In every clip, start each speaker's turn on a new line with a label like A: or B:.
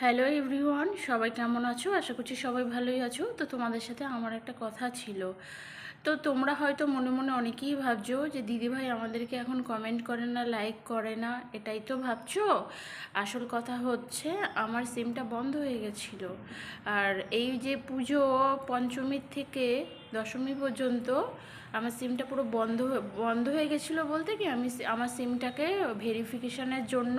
A: Hello everyone, সবাই কেমন আছো? আশা করছি সবাই ভালোই আছো। তো তোমাদের সাথে আমার একটা কথা ছিল। তো তোমরা হয়তো মনে মনে অনেকেই ভাবছো যে দিদিভাই আমাদেরকে এখন কমেন্ট করে না, লাইক করে না, এটাই তো ভাবছো। আসল কথা হচ্ছে আমার সিমটা বন্ধ হয়ে গেছিলো। আর এই যে পুজো পঞ্চমীর থেকে দশমী পর্যন্ত আমার সিমটা পুরো বন্ধ হয়ে গেছিলো। বলতে কি আমি আমার সিমটাকে ভেরিফিকেশানের জন্য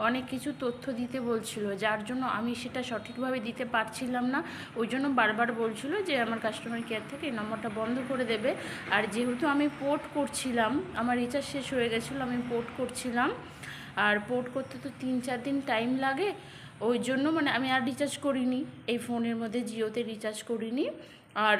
A: অনেক কিছু তথ্য দিতে বলছিল, যার জন্য আমি সেটা সঠিকভাবে দিতে পারছিলাম না। ওই জন্য বারবার বলছিল যে আমার কাস্টমার কেয়ার থেকে এই নম্বরটা বন্ধ করে দেবে। আর যেহেতু আমি পোর্ট করছিলাম, আমার রিচার্জ শেষ হয়ে গেছিলো, আমি পোর্ট করছিলাম। আর পোর্ট করতে তো 3-4 দিন টাইম লাগে। ওই জন্য আমি আর রিচার্জ করিনি, এই ফোনের মধ্যে জিওতে রিচার্জ করিনি। আর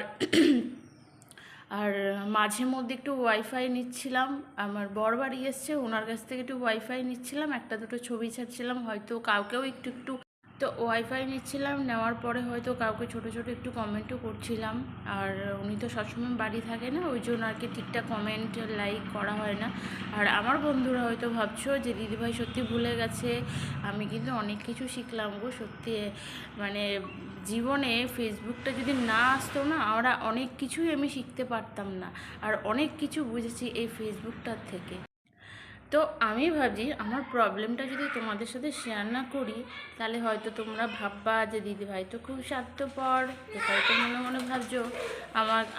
A: আর মাঝে মধ্যে একটু ওয়াইফাই নিচ্ছিলাম। আমার বর বাড়ি এসছে, ওনার কাছ থেকে একটু ওয়াইফাই নিচ্ছিলাম, একটা দুটো ছবি ছাড়ছিলাম, হয়তো কাউকেও একটু একটু তো ওয়াইফাই নিচ্ছিলাম। নেওয়ার পরে হয়তো কাউকে ছোটো ছোটো একটু কমেন্টও করছিলাম। আর উনি তো সবসময় বাড়ি থাকে না, ওই জন্য আর কি ঠিকঠাক কমেন্ট লাইক করা হয় না। আর আমার বন্ধুরা হয়তো ভাবছো যে দিদিভাই সত্যি ভুলে গেছে। আমি কিন্তু অনেক কিছু শিখলাম গো, সত্যি। মানে জীবনে ফেসবুকটা যদি না আসতো না, আমরা অনেক কিছুই আমি শিখতে পারতাম না। আর অনেক কিছু বুঝেছি এই ফেসবুকটার থেকে। তো আমি ভাবছি আমার প্রবলেমটা যদি তোমাদের সাথে শেয়ার না করি, তাহলে হয়তো তোমরা ভাববা যে দিদিভাই তো খুব স্বার্থপর। হয়তো মনে মনে ভাবছো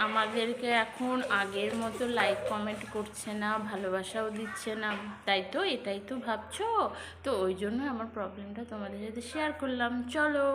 A: আমাদেরকে এখন আগের মতো লাইক কমেন্ট করছে না, ভালোবাসাও দিচ্ছে না, তাই তো এটাই তো ভাবছো। তো ওই জন্য আমার প্রবলেমটা তোমাদের সাথে শেয়ার করলাম। চলো।